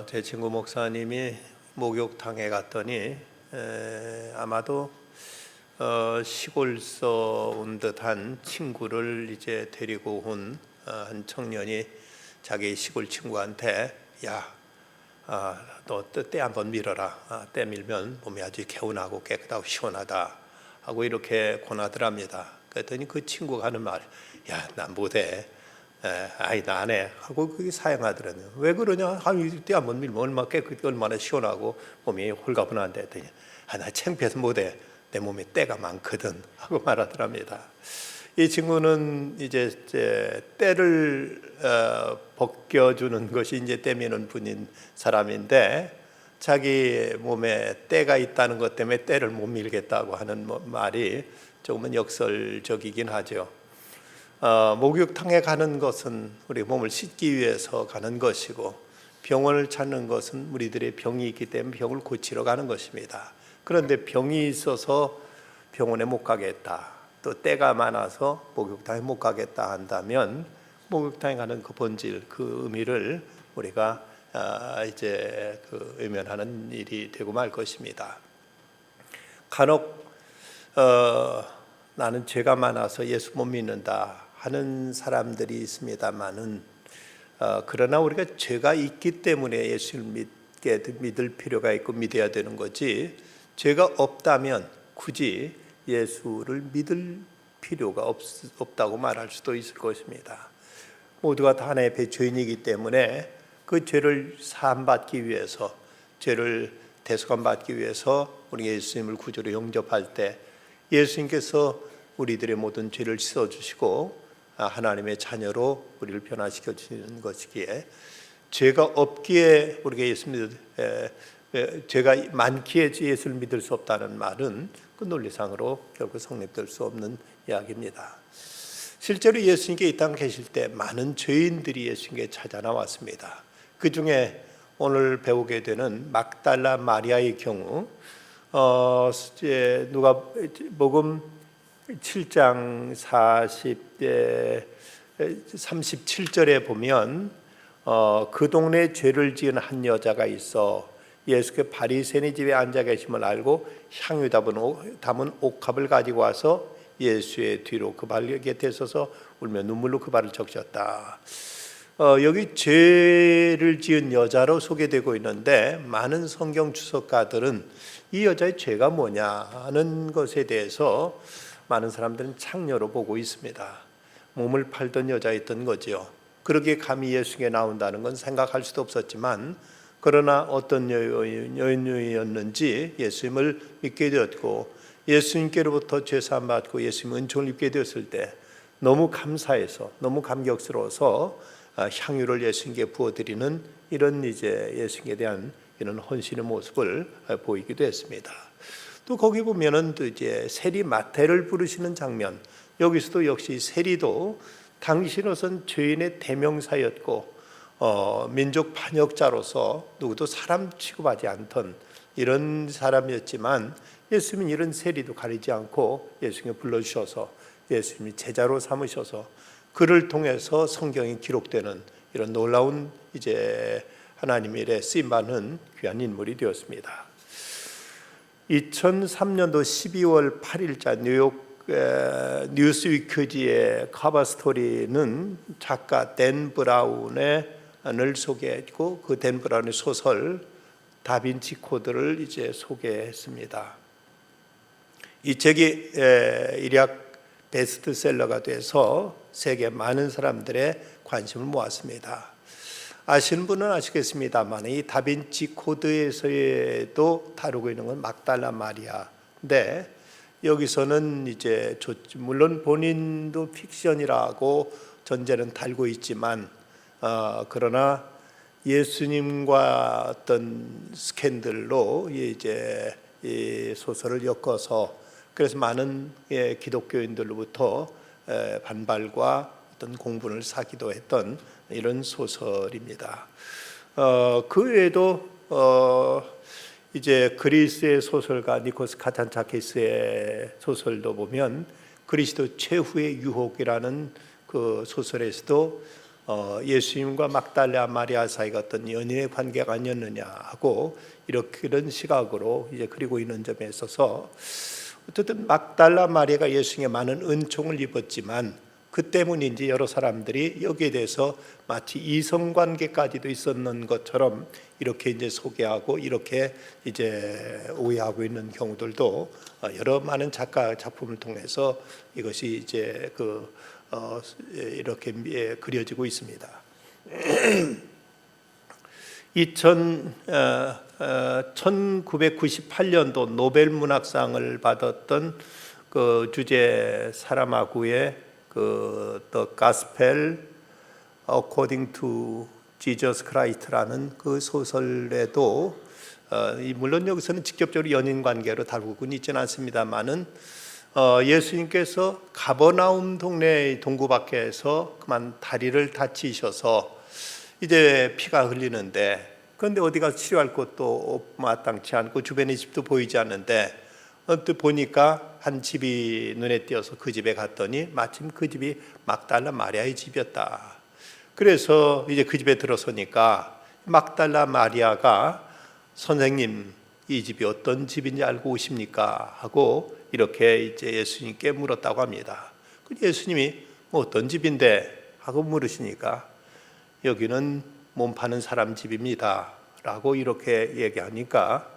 제 친구 목사님이 목욕탕에 갔더니 아마도 시골서 온 듯한 친구를 이제 데리고 온 한 청년이 자기 시골 친구한테 너 때 한번 밀어라. 때 밀면 몸이 아주 개운하고 깨끗하고 시원하다 하고 이렇게 권하더랍니다. 그랬더니 그 친구가 하는 말, 난 못해. 아이 나 안 해 하고 그게 사양하더라고요. 왜 그러냐? 때 한번 밀면 얼마나 깨끗하고 얼마나 시원하고 몸이 홀가분한데 했더니 나 창피해서 못해. 내 몸에 때가 많거든 하고 말하더랍니다. 이 친구는 이제 때를 벗겨주는 것이 이제 때 미는 분인 사람인데 자기 몸에 때가 있다는 것 때문에 때를 못 밀겠다고 하는 말이 조금은 역설적이긴 하죠. 목욕탕에 가는 것은 우리 몸을 씻기 위해서 가는 것이고 병원을 찾는 것은 우리들의 병이 있기 때문에 병을 고치러 가는 것입니다. 그런데 병이 있어서 병원에 못 가겠다, 또 때가 많아서 목욕탕에 못 가겠다 한다면 목욕탕에 가는 그 본질, 그 의미를 우리가 이제 외면하는 일이 되고 말 것입니다. 간혹 나는 죄가 많아서 예수 못 믿는다 하는 사람들이 있습니다만은 그러나 우리가 죄가 있기 때문에 예수를 믿을 필요가 있고 믿어야 되는 거지, 죄가 없다면 굳이 예수를 믿을 필요가 없다고 말할 수도 있을 것입니다. 모두가 다 하나님의 죄인이기 때문에 그 죄를 사함받기 위해서, 죄를 대속함받기 위해서 우리 예수님을 구주로 영접할 때 예수님께서 우리들의 모든 죄를 씻어주시고 하나님의 자녀로 우리를 변화시켜 주시는 것이기에, 죄가 없기에 우리가 죄가 많기에 예수를 믿을 수 없다는 말은 그 논리상으로 결국 성립될 수 없는 이야기입니다. 실제로 예수님께 이 땅에 계실 때 많은 죄인들이 예수님께 찾아 나왔습니다. 그 중에 오늘 배우게 되는 막달라 마리아의 경우 누가복음 7장 37절에 보면 그 동네에 죄를 지은 한 여자가 있어 예수께 바리새인의 집에 앉아 계심을 알고 향유 담은 옥합을 가지고 와서 예수의 뒤로 그 발 곁에 서서 울며 눈물로 그 발을 적셨다. 여기 죄를 지은 여자로 소개되고 있는데 많은 성경 주석가들은 이 여자의 죄가 뭐냐 하는 것에 대해서 많은 사람들은 창녀로 보고 있습니다. 몸을 팔던 여자였던 거지요. 그렇게 감히 예수께 나온다는 건 생각할 수도 없었지만, 그러나 어떤 여인이었는지 예수님을 믿게 되었고 예수님께로부터 죄사함 받고 예수님 은총을 입게 되었을 때 너무 감사해서, 너무 감격스러워서 향유를 예수님께 부어드리는 이런 이제 예수님에 대한 이런 헌신의 모습을 보이기도 했습니다. 또 거기 보면은 또 이제 세리 마태를 부르시는 장면, 여기서도 역시 세리도 당시로선 죄인의 대명사였고 민족 반역자로서 누구도 사람 취급하지 않던 이런 사람이었지만 예수님은 이런 세리도 가리지 않고 예수님을 불러주셔서 예수님이 제자로 삼으셔서 그를 통해서 성경이 기록되는 이런 놀라운 이제 하나님의 일에 쓰임받는 귀한 인물이 되었습니다. 2003년도 12월 8일자 뉴욕 뉴스위크지의 커버 스토리는 작가 댄 브라운을 소개했고 그 댄 브라운의 소설 다빈치 코드를 이제 소개했습니다. 이 책이 일약 베스트셀러가 돼서 세계 많은 사람들의 관심을 모았습니다. 아시는 분은 아시겠습니다만 이 다빈치 코드에서도 다루고 있는 건 막달라 마리아인데, 여기서는 이제 물론 본인도 픽션이라고 전제는 달고 있지만 그러나 예수님과 어떤 스캔들로 이제 이 소설을 엮어서 그래서 많은 기독교인들로부터 반발과 어떤 공분을 사기도 했던 이런 소설입니다. 그 외에도 이제 그리스의 소설가 니코스 카탄차키스의 소설도 보면 그리스도 최후의 유혹이라는 그 소설에서도 예수님과 막달라 마리아 사이가 어떤 연인의 관계가 아니었느냐 하고 이런 시각으로 이제 그리고 있는 점에 있어서 어쨌든 막달라 마리아가 예수님의 많은 은총을 입었지만 그 때문인지 여러 사람들이 여기에 대해서 마치 이성관계까지도 있었는 것처럼 이렇게 이제 소개하고 이렇게 이제 오해하고 있는 경우들도 여러 많은 작품을 통해서 이것이 이제 이렇게 그려지고 있습니다. 1998년도 노벨 문학상을 받았던 그 주제 사라마구의 The Gospel According to Jesus Christ라는 그 소설에도 물론 여기서는 직접적으로 연인 관계로 다루고는 있지는 않습니다만은 예수님께서 가버나움 동네 동구 밖에서 그만 다리를 다치셔서 이제 피가 흘리는데 그런데 어디 가서 치료할 곳도 마땅치 않고 주변의 집도 보이지 않는데 또 보니까 한 집이 눈에 띄어서 그 집에 갔더니 마침 그 집이 막달라 마리아의 집이었다. 그래서 이제 그 집에 들어서니까 막달라 마리아가 선생님 이 집이 어떤 집인지 알고 오십니까? 하고 이렇게 이제 예수님께 물었다고 합니다. 예수님이 뭐 어떤 집인데? 하고 물으시니까 여기는 몸 파는 사람 집입니다. 라고 이렇게 얘기하니까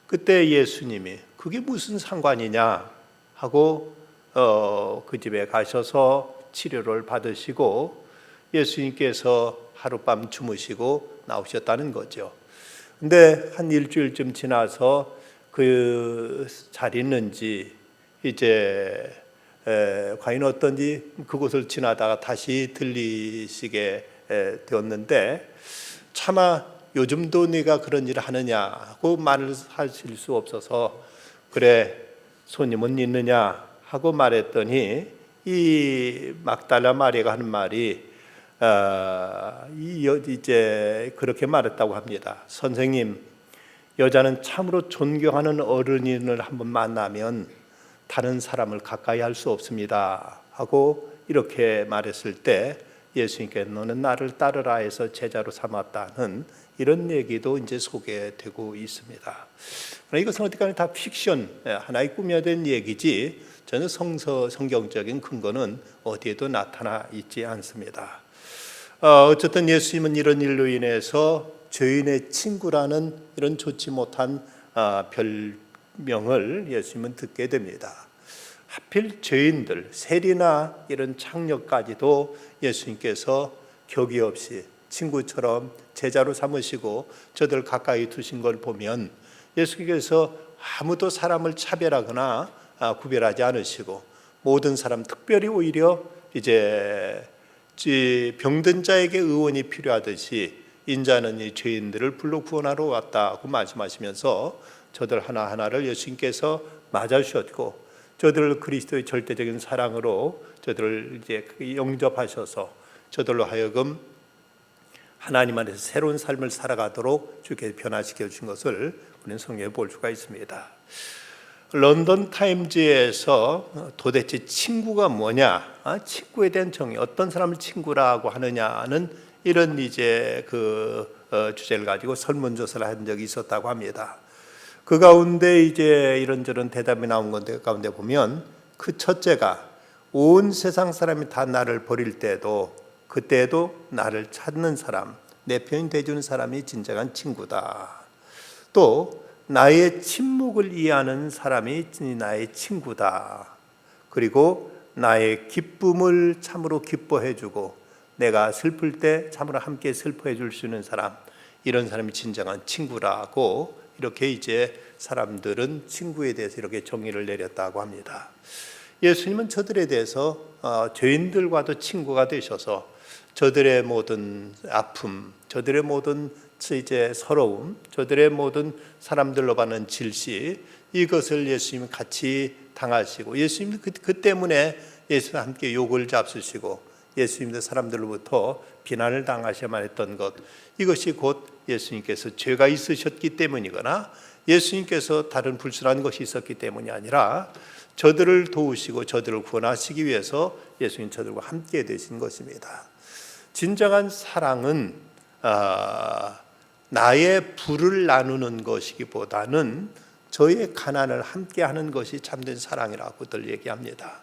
그때 예수님이 그게 무슨 상관이냐 하고 그 집에 가셔서 치료를 받으시고 예수님께서 하룻밤 주무시고 나오셨다는 거죠. 근데 한 일주일쯤 지나서 그 잘 있는지 이제 과연 어떤지 그곳을 지나다가 다시 들리시게 되었는데 차마 요즘도 네가 그런 일을 하느냐고 말을 하실 수 없어서 그래 손님은 있느냐 하고 말했더니 이 막달라 마리아가 하는 말이 이제 그렇게 말했다고 합니다. 선생님, 여자는 참으로 존경하는 어른인을 한번 만나면 다른 사람을 가까이 할 수 없습니다 하고 이렇게 말했을 때 예수님께 너는 나를 따르라 해서 제자로 삼았다는 이런 얘기도 이제 소개되고 있습니다. 이것은 어디까지 다 픽션, 하나의 꾸며낸 얘기지 전혀 성경적인 근거는 어디에도 나타나 있지 않습니다. 어쨌든 예수님은 이런 일로 인해서 죄인의 친구라는 이런 좋지 못한 별명을 예수님은 듣게 됩니다. 하필 죄인들, 세리나 이런 창녀까지도 예수님께서 격이 없이 친구처럼 제자로 삼으시고 저들 가까이 두신 걸 보면 예수님께서 아무도 사람을 차별하거나 구별하지 않으시고 모든 사람, 특별히 오히려 이제 병든 자에게 의원이 필요하듯이 인자는 이 죄인들을 불러 구원하러 왔다고 말씀하시면서 저들 하나하나를 예수님께서 맞아주셨고 저들을 그리스도의 절대적인 사랑으로 저들을 이제 영접하셔서 저들로 하여금 하나님 안에서 새로운 삶을 살아가도록 주께 변화시켜 주신 것을 우리는 성경에 볼 수가 있습니다. 런던 타임즈에서 도대체 친구가 뭐냐, 친구에 대한 정의, 어떤 사람을 친구라고 하느냐는 이런 이제 주제를 가지고 설문조사를 한 적이 있었다고 합니다. 그 가운데 이제 이런저런 대답이 나온 건데 가운데 보면 그 첫째가 온 세상 사람이 다 나를 버릴 때도 그때도 나를 찾는 사람, 내 편이 돼주는 사람이 진정한 친구다. 또 나의 침묵을 이해하는 사람이 나의 친구다. 그리고 나의 기쁨을 참으로 기뻐해주고 내가 슬플 때 참으로 함께 슬퍼해 줄 수 있는 사람, 이런 사람이 진정한 친구라고 이렇게 이제 사람들은 친구에 대해서 이렇게 정의를 내렸다고 합니다. 예수님은 저들에 대해서 죄인들과도 친구가 되셔서 저들의 모든 아픔, 저들의 모든 이제 서러움, 저들의 모든 사람들로 받는 질시, 이것을 예수님이 같이 당하시고 예수님 그 때문에 예수님과 함께 욕을 잡수시고 예수님도 사람들로부터 비난을 당하셔야만 했던 것, 이것이 곧 예수님께서 죄가 있으셨기 때문이거나 예수님께서 다른 불순한 것이 있었기 때문이 아니라 저들을 도우시고 저들을 구원하시기 위해서 예수님 저들과 함께 되신 것입니다. 진정한 사랑은 나의 부를 나누는 것이기보다는 저의 가난을 함께하는 것이 참된 사랑이라고들 얘기합니다.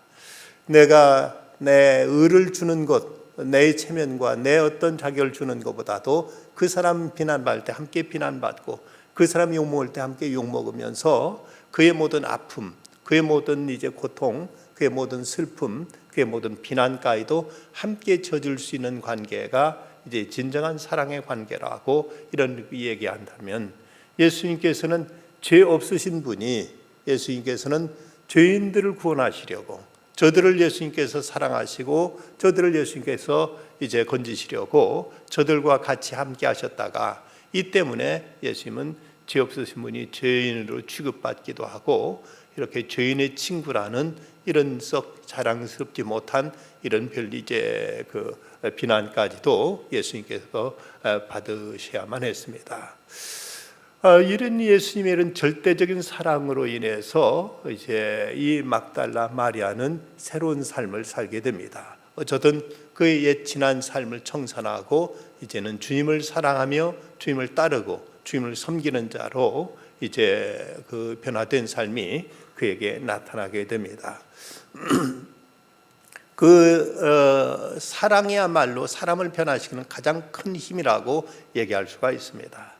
내가 내 의를 주는 것, 내 체면과 내 어떤 자격을 주는 것보다도 그 사람 비난받을 때 함께 비난받고 그 사람 욕먹을 때 함께 욕먹으면서 그의 모든 아픔, 그의 모든 이제 고통, 그의 모든 슬픔, 그의 모든 비난까지도 함께 져줄 수 있는 관계가 이제 진정한 사랑의 관계라고 이런 얘기한다면, 예수님께서는 죄 없으신 분이, 예수님께서는 죄인들을 구원하시려고, 저들을 예수님께서 사랑하시고 저들을 예수님께서 이제 건지시려고 저들과 같이 함께 하셨다가, 이 때문에 예수님은 죄 없으신 분이 죄인으로 취급받기도 하고 이렇게 죄인의 친구라는 이런 썩 자랑스럽지 못한 이런 별 이제 그 비난까지도 예수님께서 받으셔야만 했습니다. 이런 예수님의 이런 절대적인 사랑으로 인해서 이제 이 막달라 마리아는 새로운 삶을 살게 됩니다. 어쩌든 그의 옛 지난 삶을 청산하고 이제는 주님을 사랑하며 주님을 따르고 주님을 섬기는 자로 이제 그 변화된 삶이 그에게 나타나게 됩니다. 사랑이야말로 사람을 변화시키는 가장 큰 힘이라고 얘기할 수가 있습니다.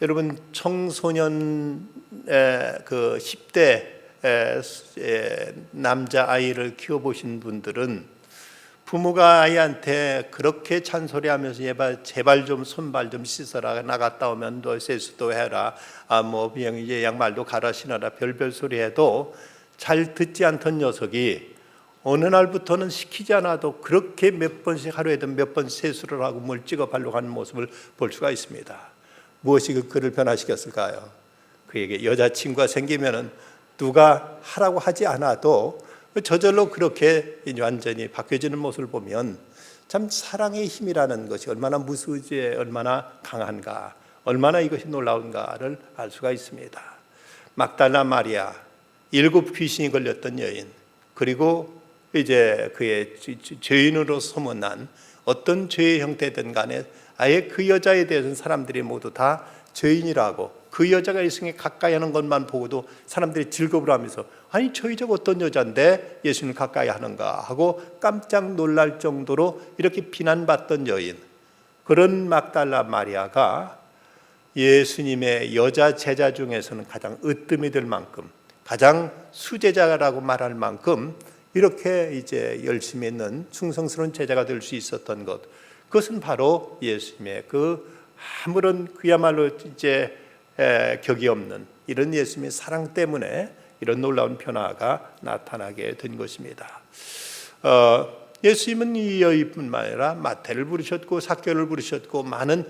여러분, 청소년 그 10대 남자 아이를 키워보신 분들은 부모가 아이한테 그렇게 잔소리하면서 제발 좀 손발 좀 씻어라, 나갔다 오면 너 세수도 해라, 뭐 이제 양말도 갈아 신어라, 별별 소리 해도 잘 듣지 않던 녀석이 어느 날부터는 시키지 않아도 그렇게 몇 번씩 하루에도 몇 번 세수를 하고 물 찍어 발로 가는 모습을 볼 수가 있습니다. 무엇이 그를 변화시켰을까요? 그에게 여자친구가 생기면은 누가 하라고 하지 않아도 저절로 그렇게 완전히 바뀌어지는 모습을 보면 참 사랑의 힘이라는 것이 얼마나 무수지에 얼마나 강한가, 얼마나 이것이 놀라운가를 알 수가 있습니다. 막달라 마리아, 7 귀신이 걸렸던 여인, 그리고 이제 그의 죄인으로 소문난 어떤 죄의 형태든 간에 아예 그 여자에 대해서는 사람들이 모두 다 죄인이라고, 그 여자가 예수님에 가까이 하는 것만 보고도 사람들이 즐거움을 하면서 아니 저 여자가 어떤 여자인데 예수님을 가까이 하는가 하고 깜짝 놀랄 정도로 이렇게 비난받던 여인, 그런 막달라 마리아가 예수님의 여자 제자 중에서는 가장 으뜸이 될 만큼, 가장 수제자라고 말할 만큼 이렇게 이제 열심히 있는 충성스러운 제자가 될 수 있었던 것, 그것은 바로 예수님의 그 아무런 그야말로 이제 격이 없는 이런 예수님의 사랑 때문에 이런 놀라운 변화가 나타나게 된 것입니다. 예수님은 이 여인뿐만 아니라 마태를 부르셨고 삭개를 부르셨고 많은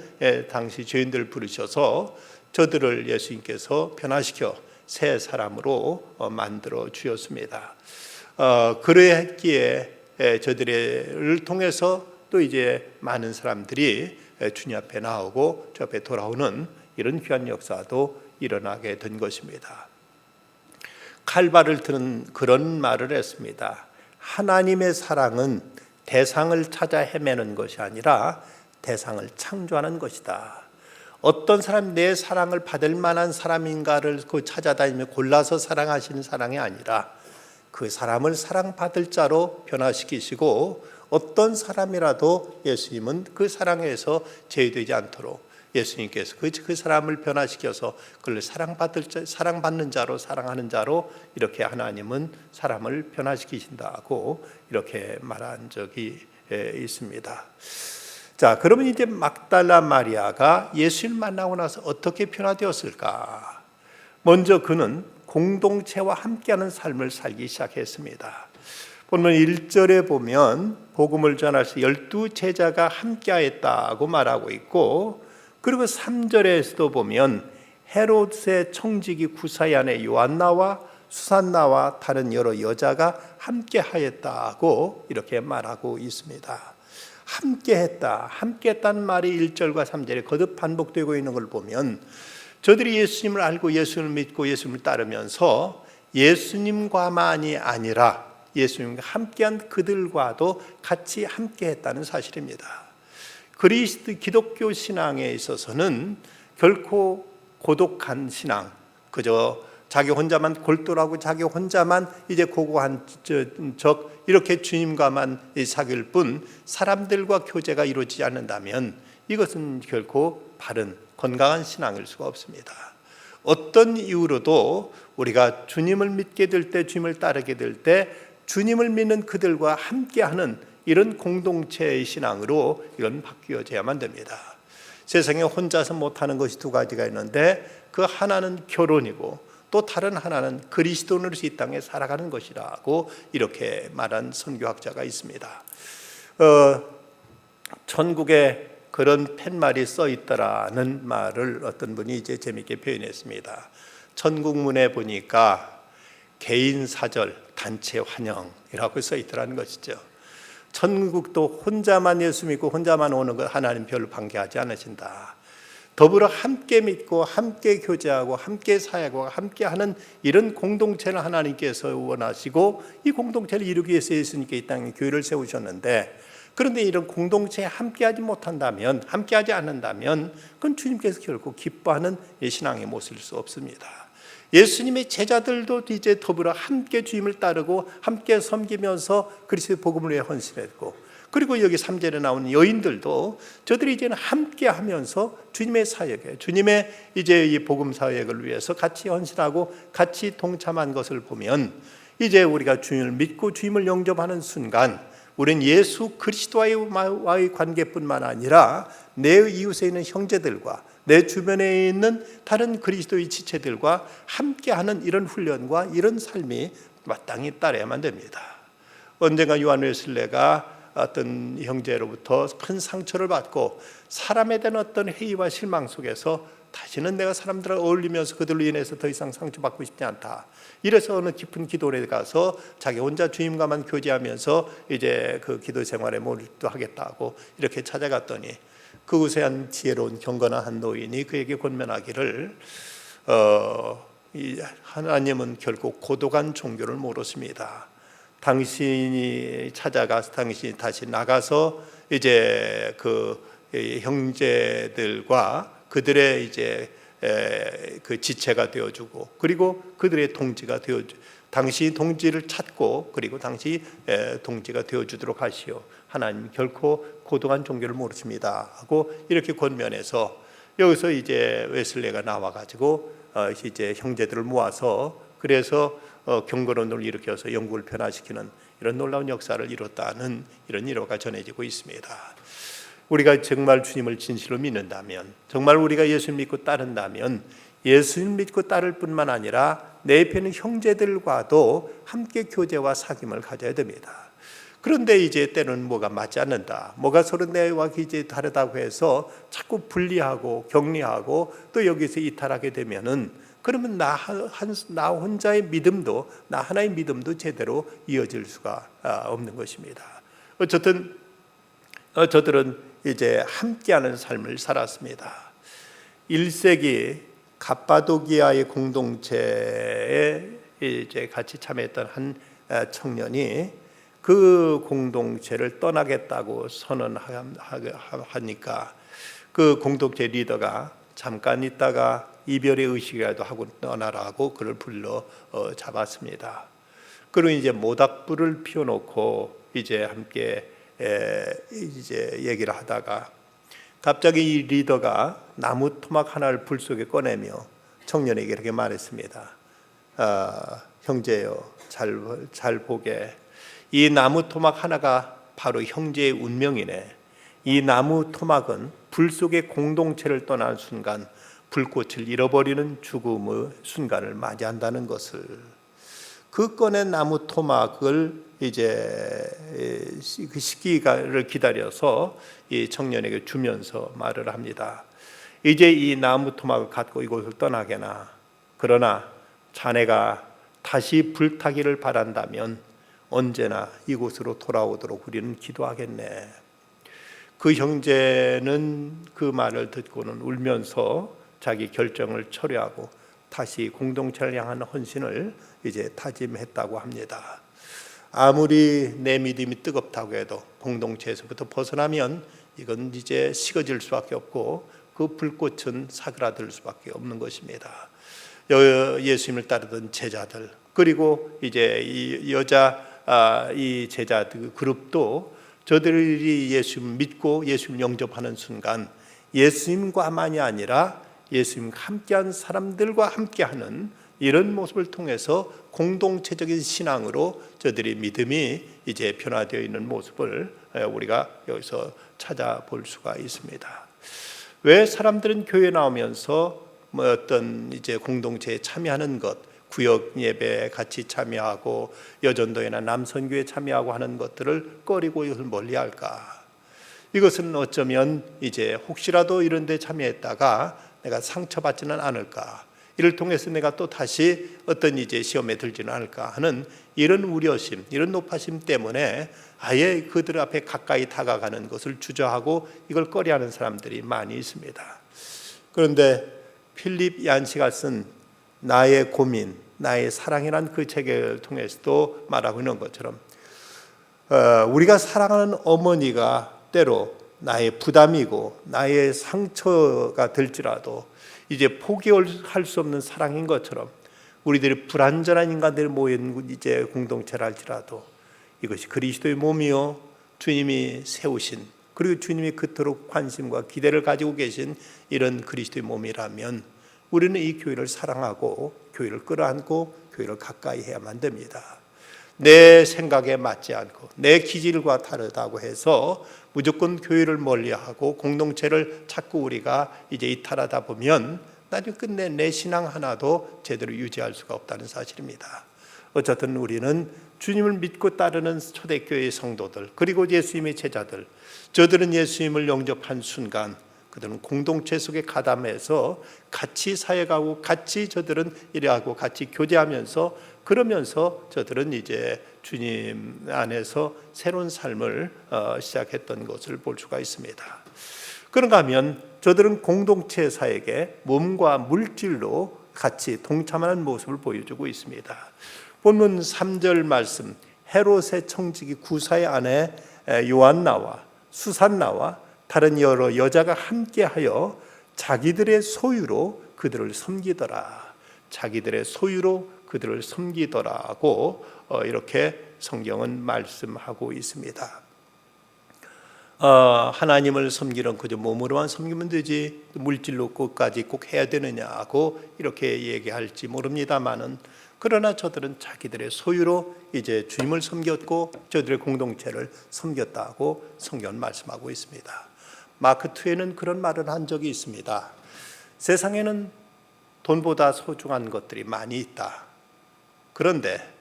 당시 죄인들을 부르셔서 저들을 예수님께서 변화시켜 새 사람으로 만들어 주셨습니다. 그러했기에 저들을 통해서 또 이제 많은 사람들이 주님 앞에 나오고 저 앞에 돌아오는 이런 귀한 역사도 일어나게 된 것입니다. 칼바를 드는 그런 말을 했습니다. 하나님의 사랑은 대상을 찾아 헤매는 것이 아니라 대상을 창조하는 것이다. 어떤 사람이 내 사랑을 받을 만한 사람인가를 찾아다니며 골라서 사랑하시는 사랑이 아니라 그 사람을 사랑받을 자로 변화시키시고, 어떤 사람이라도 예수님은 그 사랑에서 제외되지 않도록 예수님께서 그 사람을 변화시켜서 그를 사랑받는 자로, 사랑하는 자로 이렇게 하나님은 사람을 변화시키신다고 이렇게 말한 적이 있습니다. 자, 그러면 이제 막달라 마리아가 예수를 만나고 나서 어떻게 변화되었을까? 먼저 그는 공동체와 함께하는 삶을 살기 시작했습니다. 본문 1절에 보면 복음을 전할 때 12 제자가 함께하였다고 말하고 있고, 그리고 3절에서도 보면 헤롯의 청지기 구사의 아내 요한나와 수산나와 다른 여러 여자가 함께하였다고 이렇게 말하고 있습니다. 함께했다는 말이 1절과 3절에 거듭 반복되고 있는 걸 보면 저들이 예수님을 알고 예수님을 믿고 예수님을 따르면서 예수님과만이 아니라 예수님과 함께한 그들과도 같이 함께했다는 사실입니다. 기독교 신앙에 있어서는 결코 고독한 신앙, 그저 자기 혼자만 골똘하고 자기 혼자만 이제 고고한 적 이렇게 주님과만 사귈 뿐 사람들과 교제가 이루어지지 않는다면 이것은 결코 바른 건강한 신앙일 수가 없습니다. 어떤 이유로도 우리가 주님을 믿게 될 때, 주님을 따르게 될 때 주님을 믿는 그들과 함께하는 이런 공동체의 신앙으로 이건 바뀌어져야만 됩니다. 세상에 혼자서 못하는 것이 두 가지가 있는데 그 하나는 결혼이고 또 다른 하나는 그리스도인으로서 이 땅에 살아가는 것이라고 이렇게 말한 선교학자가 있습니다. 천국에 그런 팻말이 써 있더라는 말을 어떤 분이 이제 재미있게 표현했습니다. 천국문에 보니까 개인 사절 단체 환영이라고 써 있더라는 것이죠. 천국도 혼자만 예수 믿고 혼자만 오는 것 하나님 별로 반대하지 않으신다. 더불어 함께 믿고 함께 교제하고 함께 사역하고 함께하는 이런 공동체를 하나님께서 원하시고 이 공동체를 이루기 위해서 예수님께 이 땅에 교회를 세우셨는데, 그런데 이런 공동체에 함께하지 못한다면, 함께하지 않는다면 그건 주님께서 결코 기뻐하는 신앙의 모습일 수 없습니다. 예수님의 제자들도 이제 더불어 함께 주님을 따르고 함께 섬기면서 그리스도의 복음을 위해 헌신했고, 그리고 여기 3절에 나오는 여인들도 저들이 이제는 함께 하면서 주님의 사역에, 주님의 이제 이 복음 사역을 위해서 같이 헌신하고 같이 동참한 것을 보면 이제 우리가 주님을 믿고 주님을 영접하는 순간 우리는 예수 그리스도와의 관계뿐만 아니라 내 이웃에 있는 형제들과 내 주변에 있는 다른 그리스도의 지체들과 함께하는 이런 훈련과 이런 삶이 마땅히 따라야만 됩니다. 언젠가 요한 웨슬레가 어떤 형제로부터 큰 상처를 받고 사람에 대한 어떤 회의와 실망 속에서 다시는 내가 사람들과 어울리면서 그들로 인해서 더 이상 상처받고 싶지 않다. 이래서 어느 깊은 기도에 가서 자기 혼자 주님과만 교제하면서 이제 그 기도 생활에 몰두하겠다고 이렇게 찾아갔더니 그곳에 한 지혜로운 경건한 한 노인이 그에게 권면하기를 하나님은 결국 고독한 종교를 모르십니다. 당신이 찾아가서 당신이 다시 나가서 이제 그 형제들과 그들의 이제 그 지체가 되어주고 그리고 그들의 동지가 되어주, 당신이 동지를 찾고 그리고 당신이 동지가 되어주도록 하시오. 하나님 결코 고독한 종교를 모르십니다 하고 이렇게 권면해서 여기서 이제 웨슬레가 나와가지고 이제 형제들을 모아서 그래서 경건운동을 일으켜서 영국을 변화시키는 이런 놀라운 역사를 이뤘다는 이런 일화가 전해지고 있습니다. 우리가 정말 주님을 진실로 믿는다면, 정말 우리가 예수를 믿고 따른다면 예수를 믿고 따를 뿐만 아니라 내 옆에 있는 형제들과도 함께 교제와 사귐을 가져야 됩니다. 그런데 이제 때는 뭐가 맞지 않는다, 뭐가 서로 내와 이제 다르다고 해서 자꾸 분리하고 격리하고 또 여기서 이탈하게 되면은 그러면 나 혼자의 믿음도, 나 하나의 믿음도 제대로 이어질 수가 없는 것입니다. 어쨌든 저들은 이제 함께하는 삶을 살았습니다. 1세기 갑바도기아의 공동체에 이제 같이 참여했던 한 청년이 그 공동체를 떠나겠다고 선언하니까 그 공동체 리더가 잠깐 있다가 이별의 의식이라도 하고 떠나라고 그를 불러 잡았습니다. 그리고 이제 모닥불을 피워놓고 이제 함께 이제 얘기를 하다가 갑자기 이 리더가 나무 토막 하나를 불 속에 꺼내며 청년에게 이렇게 말했습니다. 형제여, 잘 보게. 이 나무 토막 하나가 바로 형제의 운명이네. 이 나무 토막은 불 속의 공동체를 떠난 순간 불꽃을 잃어버리는 죽음의 순간을 맞이한다는 것을, 그 꺼낸 나무 토막을 이제 그 시기를 기다려서 이 청년에게 주면서 말을 합니다. 이제 이 나무 토막을 갖고 이곳을 떠나게나, 그러나 자네가 다시 불타기를 바란다면 언제나 이곳으로 돌아오도록 우리는 기도하겠네. 그 형제는 그 말을 듣고는 울면서 자기 결정을 철회하고 다시 공동체를 향한 헌신을 이제 다짐했다고 합니다. 아무리 내 믿음이 뜨겁다고 해도 공동체에서부터 벗어나면 이건 이제 식어질 수밖에 없고 그 불꽃은 사그라들 수밖에 없는 것입니다. 예수님을 따르던 제자들, 그리고 이제 이 여자 이 제자 그룹도 저들이 예수님 믿고 예수님 영접하는 순간 예수님과만이 아니라 예수님과 함께한 사람들과 함께하는 이런 모습을 통해서 공동체적인 신앙으로 저들의 믿음이 이제 변화되어 있는 모습을 우리가 여기서 찾아볼 수가 있습니다. 왜 사람들은 교회 나오면서 어떤 이제 공동체에 참여하는 것, 구역 예배에 같이 참여하고 여전도회나 남선교에 참여하고 하는 것들을 꺼리고 이것을 멀리할까? 이것은 어쩌면 이제 혹시라도 이런 데 참여했다가 내가 상처받지는 않을까? 이를 통해서 내가 또 다시 어떤 이제 시험에 들지는 않을까 하는 이런 우려심, 이런 높아심 때문에 아예 그들 앞에 가까이 다가가는 것을 주저하고 이걸 꺼려하는 사람들이 많이 있습니다. 그런데 필립 얀시가 쓴 나의 고민, 나의 사랑이란 그 책을 통해서도 말하고 있는 것처럼 우리가 사랑하는 어머니가 때로 나의 부담이고 나의 상처가 될지라도 이제 포기할 수 없는 사랑인 것처럼 우리들이 불완전한 인간들이 모인 이제 공동체를 할지라도 이것이 그리스도의 몸이요 주님이 세우신, 그리고 주님이 그토록 관심과 기대를 가지고 계신 이런 그리스도의 몸이라면 우리는 이 교회를 사랑하고 교회를 끌어안고 교회를 가까이 해야만 됩니다. 내 생각에 맞지 않고 내 기질과 다르다고 해서 무조건 교회를 멀리하고 공동체를 자꾸 우리가 이제 이탈하다 보면 나중에 끝내 내 신앙 하나도 제대로 유지할 수가 없다는 사실입니다. 어쨌든 우리는 주님을 믿고 따르는 초대교회의 성도들, 그리고 예수님의 제자들, 저들은 예수님을 영접한 순간 그들은 공동체 속에 가담해서 같이 사역하고 같이 저들은 일하고 같이 교제하면서 그러면서 저들은 이제 주님 안에서 새로운 삶을 시작했던 것을 볼 수가 있습니다. 그런가 하면 저들은 공동체 사역에 몸과 물질로 같이 동참하는 모습을 보여주고 있습니다. 본문 3절 말씀, 헤롯의 청지기 구사의 아내 요한나와 수산나와 다른 여러 여자가 함께하여 자기들의 소유로 그들을 섬기더라. 자기들의 소유로 그들을 섬기더라고 이렇게 성경은 말씀하고 있습니다. 하나님을 섬기는 그저 몸으로만 섬기면 되지 물질로 끝까지 꼭 해야 되느냐고 이렇게 얘기할지 모릅니다만은, 그러나 저들은 자기들의 소유로 이제 주님을 섬겼고 저들의 공동체를 섬겼다고 성경은 말씀하고 있습니다. 마크 2에는 그런 말을 한 적이 있습니다. 세상에는 돈보다 소중한 것들이 많이 있다. 그런데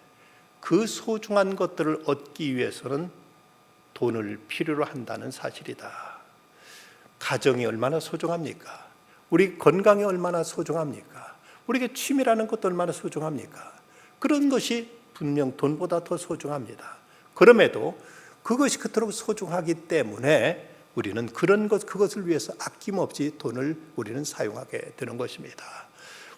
그 소중한 것들을 얻기 위해서는 돈을 필요로 한다는 사실이다. 가정이 얼마나 소중합니까? 우리 건강이 얼마나 소중합니까? 우리에게 취미라는 것도 얼마나 소중합니까? 그런 것이 분명 돈보다 더 소중합니다. 그럼에도 그것이 그토록 소중하기 때문에 우리는 그것을 위해서 아낌없이 돈을 우리는 사용하게 되는 것입니다.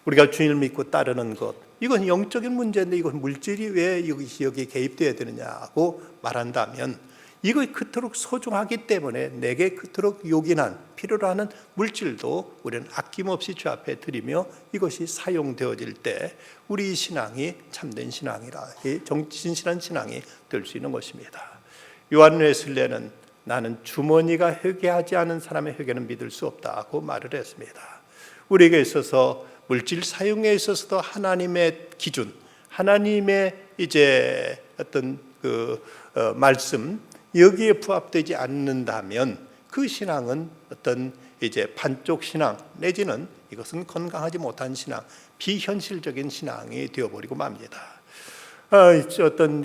우리가 주님을 믿고 따르는 것, 이건 영적인 문제인데 이건 물질이 왜 여기 개입되어야 되느냐고 말한다면, 이것이 그토록 소중하기 때문에 내게 그토록 요긴한 필요로 하는 물질도 우리는 아낌없이 주 앞에 드리며 이것이 사용되어질 때 우리 신앙이 참된 신앙이라, 진실한 신앙이 될 수 있는 것입니다. 요한 웨슬레는 나는 주머니가 회개하지 않은 사람의 회개는 믿을 수 없다고 말을 했습니다. 우리에게 있어서 물질 사용에 있어서도 하나님의 기준, 하나님의 이제 어떤 말씀, 여기에 부합되지 않는다면 그 신앙은 어떤 이제 반쪽 신앙 내지는 이것은 건강하지 못한 신앙, 비현실적인 신앙이 되어버리고 맙니다. 어떤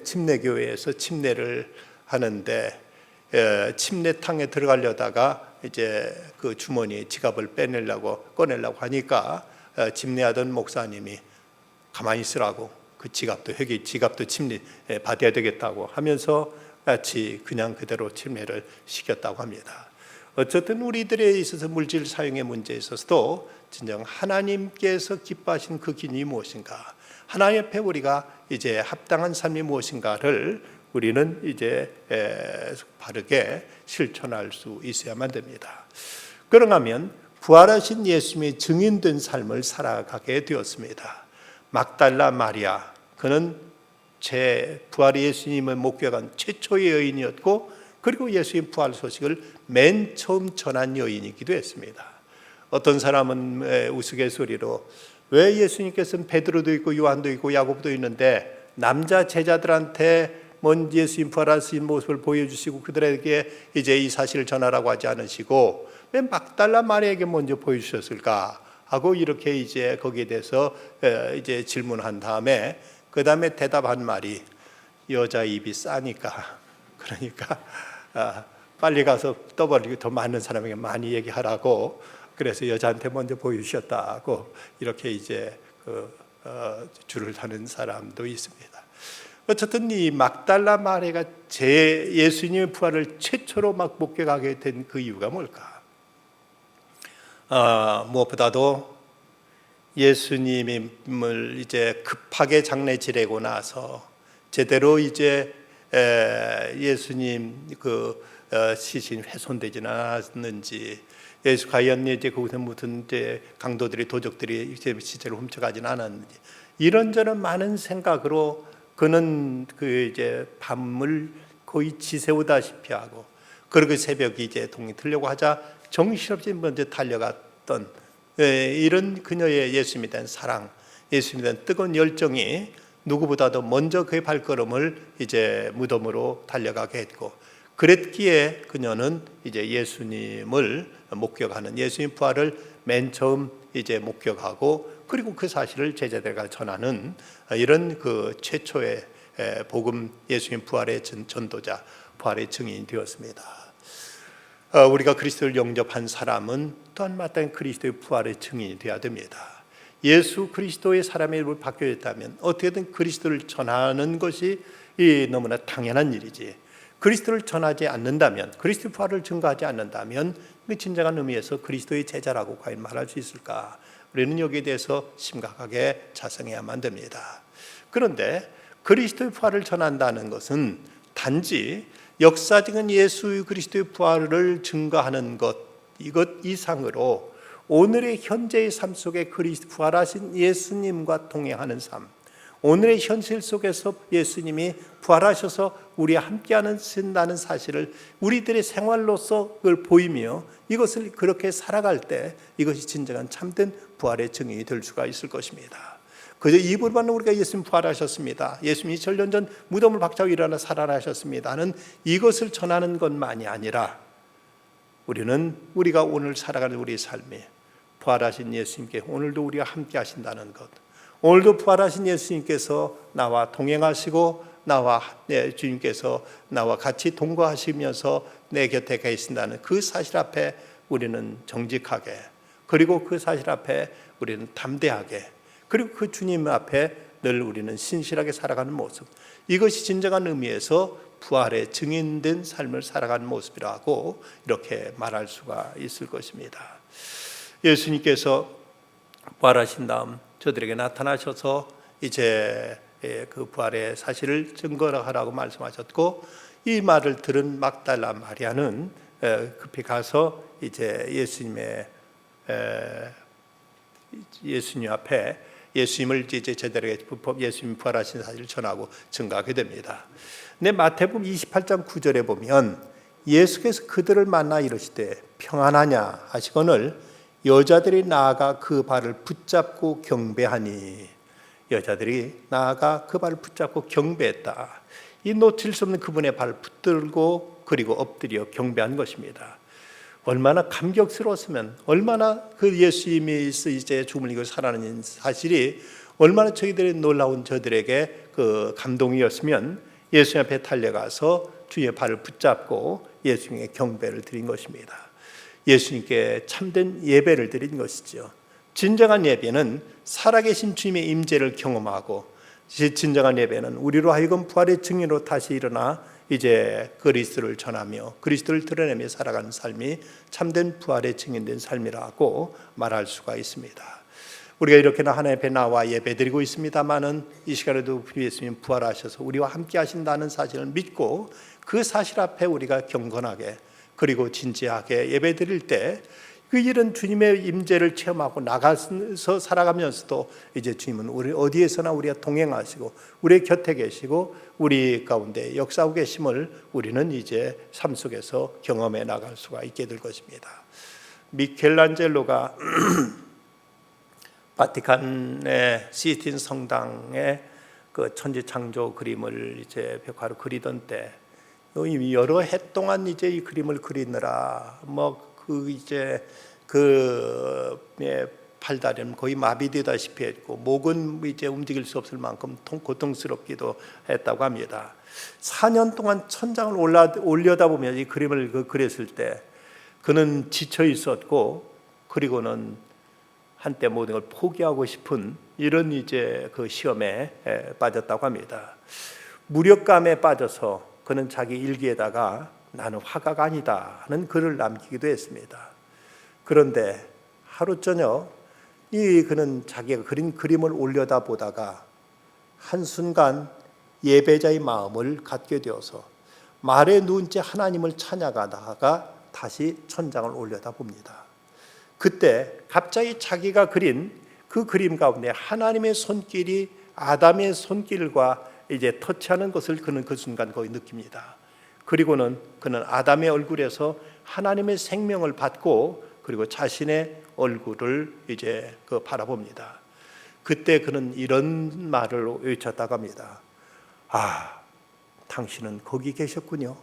침례교회에서 침례를 하는데 침례탕에 들어가려다가 이제 그 주머니에 지갑을 꺼내려고 하니까 침례하던 목사님이 가만히 있으라고, 그 지갑도 침례 받아야 되겠다고 하면서 같이 그냥 그대로 침례를 시켰다고 합니다. 어쨌든 우리들에 있어서 물질 사용의 문제에 있어서도 진정 하나님께서 기뻐하신 그 기준이 무엇인가, 하나님 앞에 우리가 이제 합당한 삶이 무엇인가를 우리는 이제 바르게 실천할 수 있어야만 됩니다. 그런가 하면 부활하신 예수님의 증인된 삶을 살아가게 되었습니다. 막달라 마리아, 그는 부활의 예수님을 목격한 최초의 여인이었고, 그리고 예수님 부활 소식을 맨 처음 전한 여인이기도 했습니다. 어떤 사람은 우스갯소리로 왜 예수님께서는 베드로도 있고 요한도 있고 야고보도 있는데 남자 제자들한테 먼 예수님 부활하신 모습을 보여주시고 그들에게 이제 이 사실을 전하라고 하지 않으시고 왜 막달라 마리아에게 먼저 보여주셨을까 하고 이렇게 이제 거기에 대해서 이제 질문한 다음에 그 다음에 대답한 말이 여자 입이 싸니까, 그러니까 빨리 가서 떠버리고 더 많은 사람에게 많이 얘기하라고, 그래서 여자한테 먼저 보여주셨다고 이렇게 이제 줄을 서는 사람도 있습니다. 어쨌든 이 막달라 마리아가 예수님의 부활을 최초로 막 목격하게 된 그 이유가 뭘까? 무엇보다도 예수님을 이제 급하게 장례 지내고 나서 제대로 이제 예수님 시신이 훼손되지는 않았는지, 예수 과연 이제 거기서 무슨 이제 강도들이 도적들이 이제 시체를 훔쳐가지는 않았는지, 이런저런 많은 생각으로 그는 이제 밤을 거의 지새우다시피 하고, 그리고 새벽이 이제 동이 틀려고 하자 정신없이 먼저 달려갔던 이런 그녀의 예수님에 대한 사랑, 예수님에 대한 뜨거운 열정이 누구보다도 먼저 그의 발걸음을 이제 무덤으로 달려가게 했고, 그랬기에 그녀는 이제 예수님을 목격하는, 예수님 부활을 맨 처음 이제 목격하고, 그리고 그 사실을 제자들에게 전하는 이런 최초의 복음, 예수님 부활의 전도자, 부활의 증인이 되었습니다. 우리가 그리스도를 영접한 사람은 또한 마땅히 그리스도의 부활의 증인이 되어야 됩니다. 예수 그리스도의 사람의 이름을 바뀌었다면 어떻게든 그리스도를 전하는 것이 너무나 당연한 일이지, 그리스도를 전하지 않는다면, 그리스도의 부활을 증거하지 않는다면 그 진정한 의미에서 그리스도의 제자라고 과연 말할 수 있을까? 우리는 여기에 대해서 심각하게 자성해야만 됩니다. 그런데 그리스도의 부활을 전한다는 것은 단지 역사적인 예수 그리스도의 부활을 증거하는 것, 이것 이상으로 오늘의 현재의 삶 속에 부활하신 예수님과 동행하는 삶, 오늘의 현실 속에서 예수님이 부활하셔서 우리와 함께하는 사실을 우리들의 생활로서 그걸 보이며 이것을 그렇게 살아갈 때 이것이 진정한 참된 부활의 증인이 될 수가 있을 것입니다. 그저 입으로만 우리가 예수님 부활하셨습니다, 예수님 2000년 전 무덤을 박차고 일어나 살아나셨습니다 하는 이것을 전하는 것만이 아니라, 우리가 오늘 살아가는 우리의 삶이 부활하신 예수님께 오늘도 우리와 함께 하신다는 것, 오늘도 부활하신 예수님께서 나와 동행하시고 주님께서 나와 같이 동거하시면서 내 곁에 계신다는 그 사실 앞에 우리는 정직하게, 그리고 그 사실 앞에 우리는 담대하게, 그리고 그 주님 앞에 늘 우리는 신실하게 살아가는 모습, 이것이 진정한 의미에서 부활의 증인된 삶을 살아가는 모습이라고 이렇게 말할 수가 있을 것입니다. 예수님께서 부활하신 다음 저들에게 나타나셔서 이제 그 부활의 사실을 증거하라고 말씀하셨고, 이 말을 들은 막달라 마리아는 급히 가서 이제 예수님 앞에 예수님을 이제 제자들에게 예수님 부활하신 사실을 전하고 증거하게 됩니다. 근데 마태복음 28장 9절에 보면 예수께서 그들을 만나 이르시되 평안하냐 하시거늘 여자들이 나아가 그 발을 붙잡고 경배하니, 여자들이 나아가 그 발을 붙잡고 경배했다. 이 놓칠 수 없는 그분의 발을 붙들고 그리고 엎드려 경배한 것입니다. 얼마나 감격스러웠으면, 얼마나 그 예수님이 이제 죽음을 살아나는 사실이 얼마나 저희들의 놀라운 저들에게 그 감동이었으면 예수님 앞에 달려가서 주의 발을 붙잡고 예수님께 경배를 드린 것입니다. 예수님께 참된 예배를 드린 것이죠. 진정한 예배는 살아계신 주님의 임재를 경험하고, 진정한 예배는 우리로 하여금 부활의 증인으로 다시 일어나 이제 그리스도를 전하며 그리스도를 드러내며 살아가는 삶이 참된 부활의 증인된 삶이라고 말할 수가 있습니다. 우리가 이렇게나 하나님 앞에 나와 예배드리고 있습니다마는 이 시간에도 예수님 부활하셔서 우리와 함께 하신다는 사실을 믿고 그 사실 앞에 우리가 경건하게 그리고 진지하게 예배드릴 때 그 일은 주님의 임재를 체험하고 나가서 살아가면서도 이제 주님은 우리 어디에서나 우리가 동행하시고 우리 곁에 계시고 우리 가운데 역사하고 계심을 우리는 이제 삶 속에서 경험해 나갈 수가 있게 될 것입니다. 미켈란젤로가 바티칸의 시스틴 성당의 그 천지창조 그림을 이제 벽화로 그리던 때 여러 해 동안 이제 이 그림을 그리느라 팔다리는 거의 마비되다시피 했고 목은 이제 움직일 수 없을 만큼 고통스럽기도 했다고 합니다. 4년 동안 천장을 올려다보며 이 그림을 그렸을 때 그는 지쳐 있었고 그리고는 한때 모든 걸 포기하고 싶은 이런 이제 그 시험에 빠졌다고 합니다. 무력감에 빠져서 그는 자기 일기에다가 나는 화가가 아니다 하는 글을 남기기도 했습니다. 그런데 하루 저녁 그는 자기가 그린 그림을 올려다보다가 한순간 예배자의 마음을 갖게 되어서 말에 누운 채 하나님을 찬양하다가 다시 천장을 올려다봅니다. 그때 갑자기 자기가 그린 그 그림 가운데 하나님의 손길이 아담의 손길과 이제 터치하는 것을 그는 그 순간 거의 느낍니다. 그리고는 그는 아담의 얼굴에서 하나님의 생명을 받고 그리고 자신의 얼굴을 이제 바라봅니다. 그때 그는 이런 말을 외쳤다고 합니다. 아, 당신은 거기 계셨군요.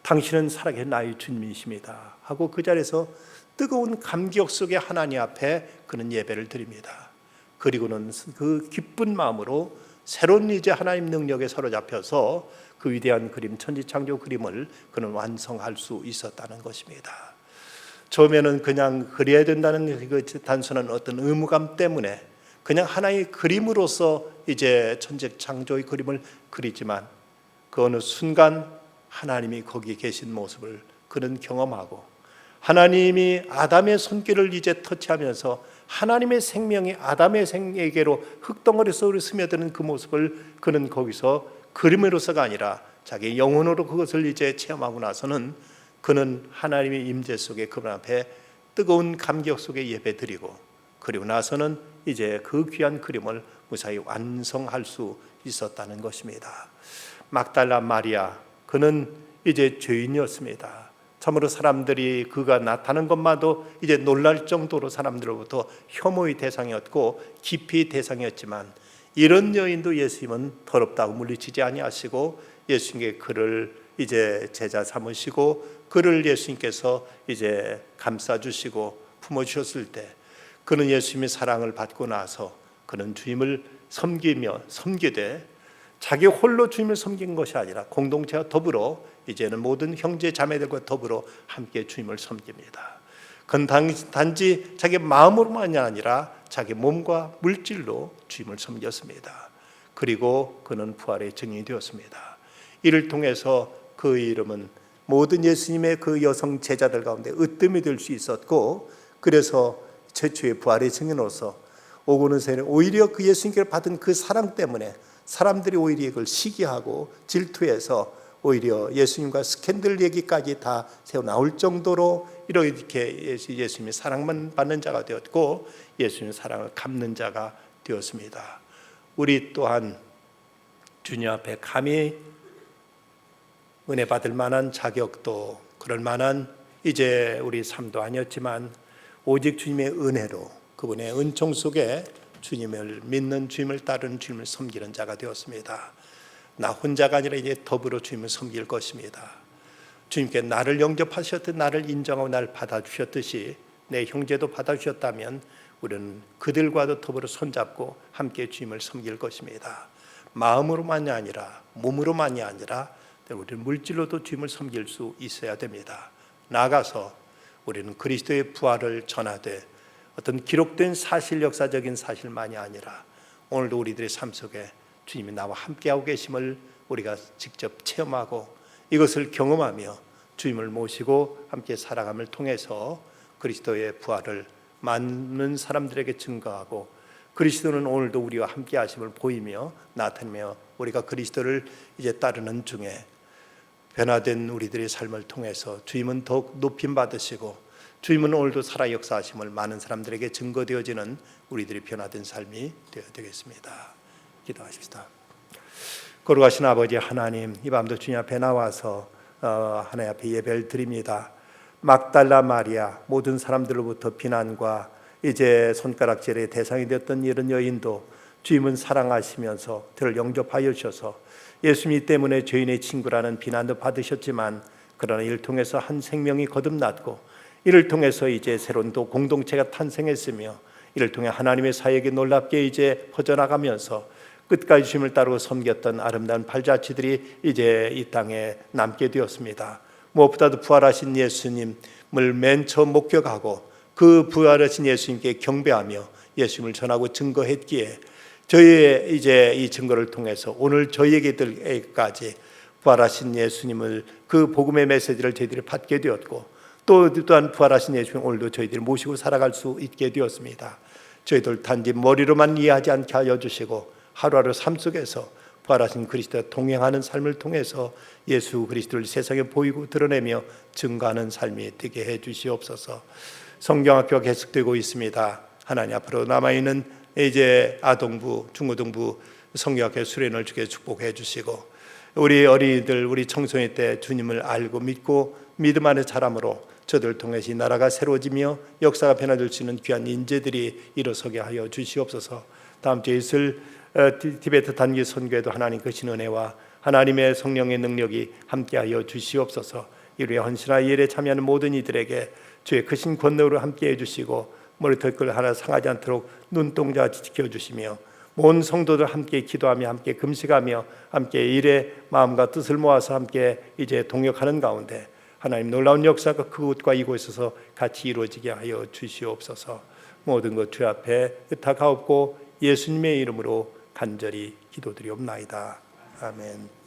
당신은 살아계신 나의 주님이십니다. 하고 그 자리에서 뜨거운 감격 속에 하나님 앞에 그는 예배를 드립니다. 그리고는 그 기쁜 마음으로 새로운 이제 하나님 능력에 사로잡혀서 그 위대한 그림, 천지창조 그림을 그는 완성할 수 있었다는 것입니다. 처음에는 그냥 그려야 된다는 그 단순한 어떤 의무감 때문에 그냥 하나의 그림으로서 이제 천지창조의 그림을 그리지만 그 어느 순간 하나님이 거기 계신 모습을 그는 경험하고 하나님이 아담의 손길을 이제 터치하면서 하나님의 생명이 아담의 생에게로 흙덩어리에서 스며드는 그 모습을 그는 거기서 그림으로서가 아니라 자기 영혼으로 그것을 이제 체험하고 나서는 그는 하나님의 임재 속에 그분 앞에 뜨거운 감격 속에 예배드리고 그리고 나서는 이제 그 귀한 그림을 무사히 완성할 수 있었다는 것입니다. 막달라 마리아, 그는 이제 죄인이었습니다. 참으로 사람들이 그가 나타난 것마도 이제 놀랄 정도로 사람들로부터 혐오의 대상이었고 깊이 대상이었지만 이런 여인도 예수님은 더럽다고 물리치지 아니하시고 예수님께 그를 이제 제자 삼으시고 그를 예수님께서 이제 감싸주시고 품어주셨을 때 그는 예수님의 사랑을 받고 나서 그는 주님을 섬기되 자기 홀로 주님을 섬긴 것이 아니라 공동체와 더불어 이제는 모든 형제 자매들과 더불어 함께 주님을 섬깁니다. 그건 단지 자기 마음으로만이 아니라 자기 몸과 물질로 주님을 섬겼습니다. 그리고 그는 부활의 증인이 되었습니다. 이를 통해서 그 이름은 모든 예수님의 그 여성 제자들 가운데 으뜸이 될 수 있었고 그래서 최초의 부활의 증인으로서 오고는 세는 오히려 그 예수님께 받은 그 사랑 때문에 사람들이 오히려 이걸 시기하고 질투해서 오히려 예수님과 스캔들 얘기까지 다 새어 나올 정도로 이렇게 예수님의 사랑만 받는 자가 되었고 예수님의 사랑을 갚는 자가 되었습니다. 우리 또한 주님 앞에 감히 은혜 받을 만한 자격도 그럴 만한 이제 우리 삶도 아니었지만 오직 주님의 은혜로 그분의 은총 속에 주님을 믿는 주님을 따르는 주님을 섬기는 자가 되었습니다. 나 혼자가 아니라 이제 더불어 주님을 섬길 것입니다. 주님께 나를 영접하셨듯 나를 인정하고 나를 받아주셨듯이 내 형제도 받아주셨다면 우리는 그들과도 더불어 손잡고 함께 주님을 섬길 것입니다. 마음으로만이 아니라 몸으로만이 아니라 우리는 물질로도 주님을 섬길 수 있어야 됩니다. 나아가서 우리는 그리스도의 부활을 전하되 어떤 기록된 사실, 역사적인 사실만이 아니라 오늘도 우리들의 삶 속에 주님이 나와 함께하고 계심을 우리가 직접 체험하고 이것을 경험하며 주님을 모시고 함께 살아감을 통해서 그리스도의 부활을 많은 사람들에게 증거하고 그리스도는 오늘도 우리와 함께 하심을 보이며 나타내며 우리가 그리스도를 이제 따르는 중에 변화된 우리들의 삶을 통해서 주님은 더욱 높임 받으시고 주님은 오늘도 살아 역사하심을 많은 사람들에게 증거되어지는 우리들이 변화된 삶이 되어야 되겠습니다. 기도하십시다. 거룩하신 아버지 하나님, 이 밤도 주님 앞에 나와서 하나님 앞에 예배를 드립니다. 막달라 마리아, 모든 사람들로부터 비난과 이제 손가락질의 대상이 되었던 이런 여인도 주님은 사랑하시면서 그를 영접하여 주셔서 예수님 때문에 죄인의 친구라는 비난도 받으셨지만 그러나 이를 통해서 한 생명이 거듭났고 이를 통해서 이제 새로운 또 공동체가 탄생했으며 이를 통해 하나님의 사역이 놀랍게 이제 퍼져나가면서 끝까지 주님을 따르고 섬겼던 아름다운 발자취들이 이제 이 땅에 남게 되었습니다. 무엇보다도 부활하신 예수님을 맨 처음 목격하고 그 부활하신 예수님께 경배하며 예수님을 전하고 증거했기에 저희의 이제 이 증거를 통해서 오늘 저희에게까지 부활하신 예수님을 그 복음의 메시지를 저희들이 받게 되었고 또한 부활하신 예수님 오늘도 저희들이 모시고 살아갈 수 있게 되었습니다. 저희들 단지 머리로만 이해하지 않게 하여 주시고 하루하루 삶 속에서 부활하신 그리스도와 동행하는 삶을 통해서 예수 그리스도를 세상에 보이고 드러내며 증거하는 삶이 되게 해 주시옵소서. 성경학교가 계속되고 있습니다. 하나님 앞으로 남아있는 이제 아동부, 중고등부 성경학교 수련을 주게 축복해 주시고 우리 어린이들, 우리 청소년 때 주님을 알고 믿고 믿음 안에 자람으로 저들을 통해서 이 나라가 새로워지며 역사가 변화될 수 있는 귀한 인재들이 일어서게 하여 주시옵소서. 다음 주에 있을 티베트 단기 선교에도 하나님 크신 은혜와 하나님의 성령의 능력이 함께하여 주시옵소서. 이루에 헌신하여 일에 참여하는 모든 이들에게 주의 크신 권능으로 함께해 주시고 머리털 하나 상하지 않도록 눈동자같이 지켜주시며 온 성도들 함께 기도하며 함께 금식하며 함께 일에 마음과 뜻을 모아서 함께 이제 동역하는 가운데 하나님 놀라운 역사가 그곳과 이곳에서 같이 이루어지게 하여 주시옵소서. 모든 것 주 앞에 의탁하옵고 예수님의 이름으로 간절히 기도드리옵나이다. 아멘.